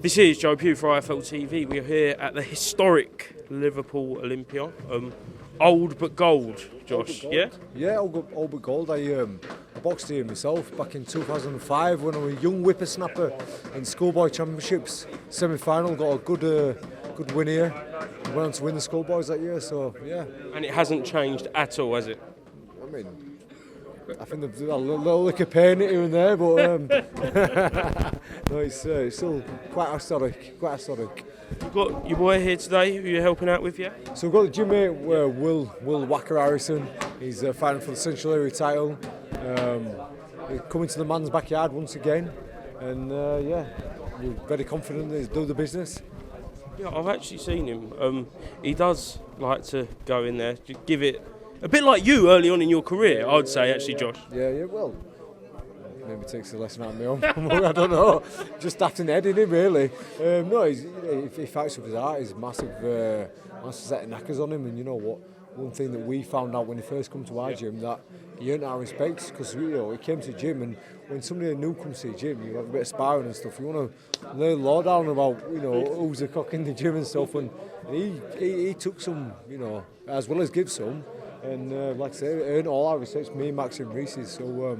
This is Joe Pugh for IFLTV. We are here at the historic Liverpool Olympia. Old but gold, Josh. Gold. Yeah? Yeah, old but gold. I boxed here myself back in 2005 when I was a young whippersnapper in schoolboy championships. Semi-final, got a good win here. Went on to win the schoolboys that year, so yeah. And it hasn't changed at all, has it? I mean, I think they've got a little lick of pain here and there, but no, it's still quite historic. You've got your boy here today who you're helping out with, yeah? So we've got the gym mate, Will Wacker Harrison. He's fighting for the Central Area title. He's coming to the man's backyard once again, and we're very confident that he's doing the business. Yeah, I've actually seen him. He does like to go in there, give it a bit like you early on in your career, I'd say, actually, Josh. Yeah, well, maybe takes a lesson out of me own. I don't know. Just daft in the head, isn't he, really? No, he fights with his heart. He's massive set of knackers on him, and you know what? One thing that we found out when he first come to our gym, that he earned our respect, because he came to the gym, and when somebody new comes to the gym, you have a bit of sparring and stuff. You want to learn law down about who's the cock in the gym and stuff, and he took some, as well as give some, and like I say, earned all our respect. Me, Max, and Reese's. So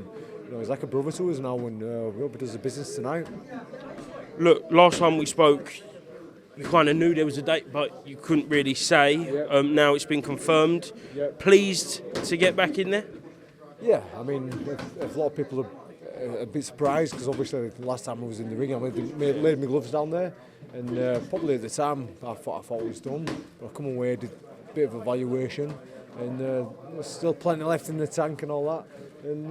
he's like a brother to us now, and we hope he does the business tonight. Look, last time we spoke, you kind of knew there was a date, but you couldn't really say. Yep. Now it's been confirmed. Yep. Pleased to get back in there? Yeah, I mean, if a lot of people are a bit surprised, because obviously the last time I was in the ring, I laid my gloves down there, and probably at the time I thought it was done. But I come away, did a bit of evaluation, and there's still plenty left in the tank and all that. And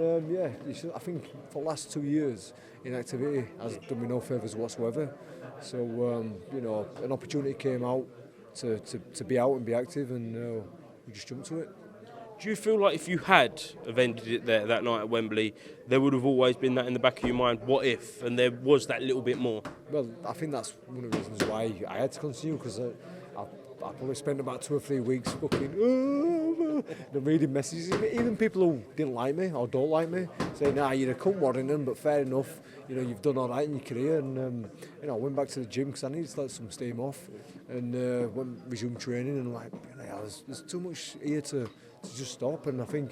I think for the last 2 years, inactivity has done me no favours whatsoever. So an opportunity came out to be out and be active, and we just jumped to it. Do you feel like if you had have ended it there that night at Wembley, there would have always been that in the back of your mind, what if, and there was that little bit more? Well, I think that's one of the reasons why I had to continue, because I probably spent about 2 or 3 weeks fucking reading messages. Even people who didn't like me or don't like me saying, you're a cunt, Warrington, but fair enough, you've done all right in your career. And I went back to the gym because I needed to let some steam off, and resumed training, and there's too much here to just stop. And I think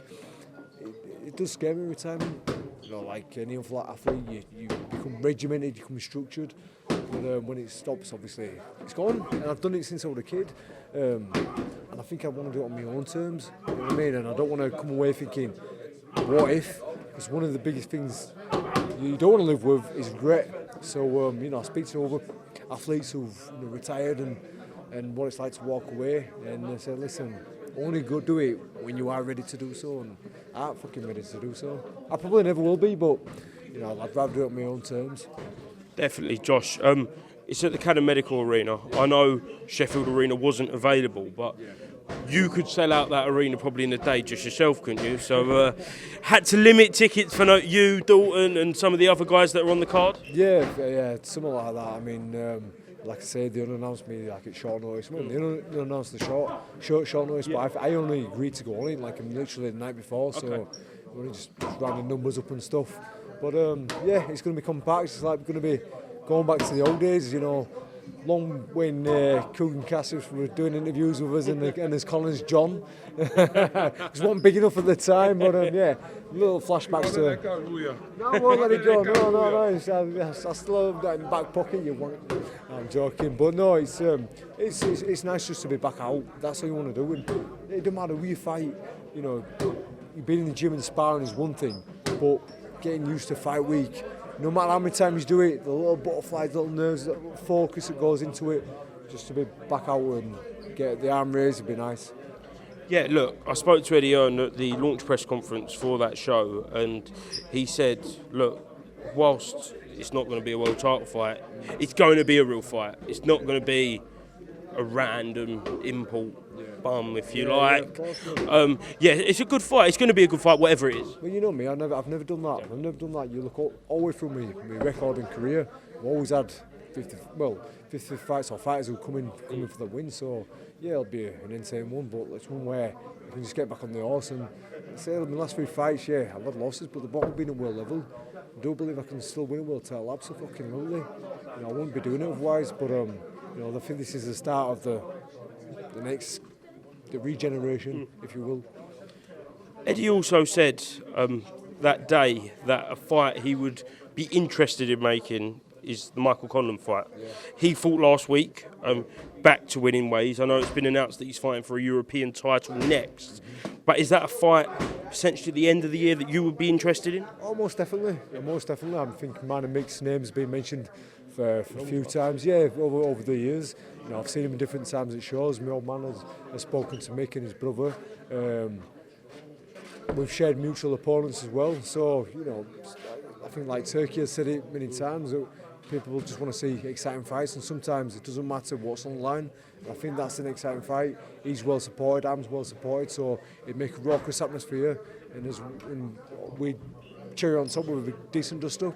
it does scare me retirement. Like any other athlete, you become regimented, you become structured. But when it stops, obviously, it's gone. And I've done it since I was a kid. And I think I want to do it on my own terms. You know what I mean? And I don't want to come away thinking, what if? Because one of the biggest things you don't want to live with is regret. So, I speak to other athletes who've retired and what it's like to walk away. And they say, listen, only go do it when you are ready to do so. And I ain't fucking ready to do so. I probably never will be, but I'd rather do it on my own terms. Definitely, Josh. It's at the Cannon Medical Arena. I know Sheffield Arena wasn't available, but you could sell out that arena probably in a day just yourself, couldn't you? So had to limit tickets for you, Dalton, and some of the other guys that are on the card? Yeah, something like that. I mean, like I said, they unannounced me at short notice. Well, they unannounced the short notice, but I only agreed to go on it literally the night before, so we only just ran the numbers up and stuff. But it's going to be compact. It's like we're going to be going back to the old days, long when Coogan Cassius were doing interviews with us, and as Collins John. It wasn't big enough at the time, but little flashbacks to. No, I won't let it go. No. I still have that in the back pocket. I'm joking, but no, it's nice just to be back out. That's what you want to do, and it doesn't matter who you fight. You've been in the gym and sparring is one thing, but getting used to fight week, no matter how many times you do it, the little butterflies, little nerves, the focus that goes into it, just to be back out and get the arm raised would be nice. Yeah, look, I spoke to Eddie Earn at the launch press conference for that show, and he said, look, whilst it's not going to be a world title fight, it's going to be a real fight. It's not going to be a random import bum, if you like. It's a good fight. It's going to be a good fight, whatever it is. Well, you know me, I've never done that. You look all the way through my record and career, I've always had 50 fights or fighters who come in for the win. So yeah, it'll be an insane one, but it's one where you can just get back on the horse. And say in the last 3 fights, yeah, I've had losses, but the bottom being at world level, I do believe I can still win a world title. Absolutely. I wouldn't be doing it otherwise. But I think this is the start of the regeneration, if you will. Eddie also said that day that a fight he would be interested in making is the Michael Conlan fight. Yeah. He fought last week, back to winning ways. I know it's been announced that he's fighting for a European title next, but is that a fight essentially at the end of the year that you would be interested in? Oh, most definitely. I think Man and Mick's name's been mentioned for a few times, over the years. I've seen him in different times at shows. My old man has spoken to Mick and his brother. We've shared mutual opponents as well. So, I think like Turkey has said it many times, people will just want to see exciting fights, and sometimes it doesn't matter what's on the line. I think that's an exciting fight. He's well supported, I'm well supported, so it makes a raucous atmosphere, and we cherry on top with a decent dust up.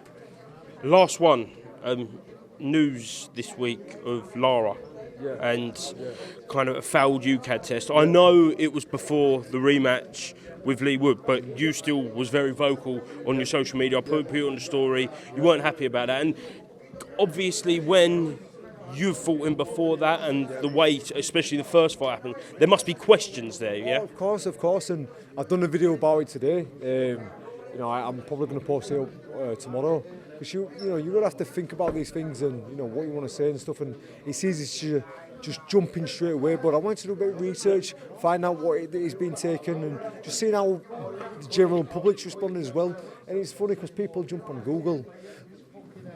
Last one, news this week of Lara. And kind of a failed UCAD test. I know it was before the rematch with Lee Wood, but you still was very vocal on your social media. I put it on the story. You weren't happy about that. And obviously when you've fought him before that and the weight, especially the first fight happened, there must be questions there, yeah? Oh, of course. And I've done a video about it today. I'm probably going to post it up tomorrow. Because you're going to have to think about these things and what you want to say and stuff. And it's easy to just jump in straight away. But I wanted to do a bit of research, find out what is being taken, and just seeing how the general public's responding as well. And it's funny because people jump on Google,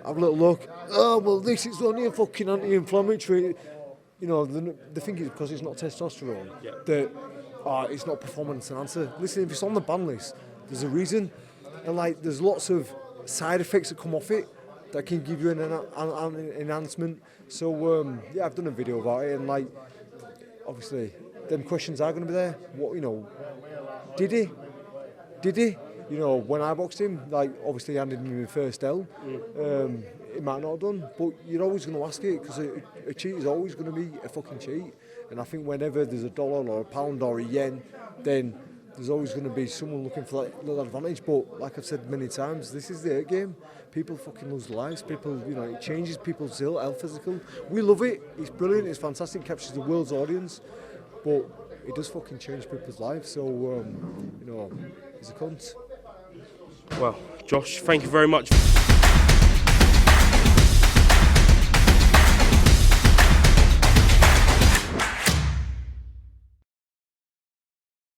have a little look. Oh well, this is only a fucking anti-inflammatory. The thing is because it's not testosterone that it's not performance enhancer. Listen, if it's on the ban list, there's a reason, and there's lots of side effects that come off it that can give you an enhancement. So I've done a video about it, and obviously them questions are going to be there. What did he? When I boxed him, obviously he handed me my first L. It might not have done, but you're always going to ask it because a cheat is always going to be a fucking cheat. And I think whenever there's a dollar or a pound or a yen, then there's always going to be someone looking for that little advantage. But like I've said many times, this is the game. People fucking lose their lives. People, it changes people's health, physical. We love it. It's brilliant. It's fantastic. It captures the world's audience. But it does fucking change people's lives. So, he's a cunt. Well, Josh, thank you very much.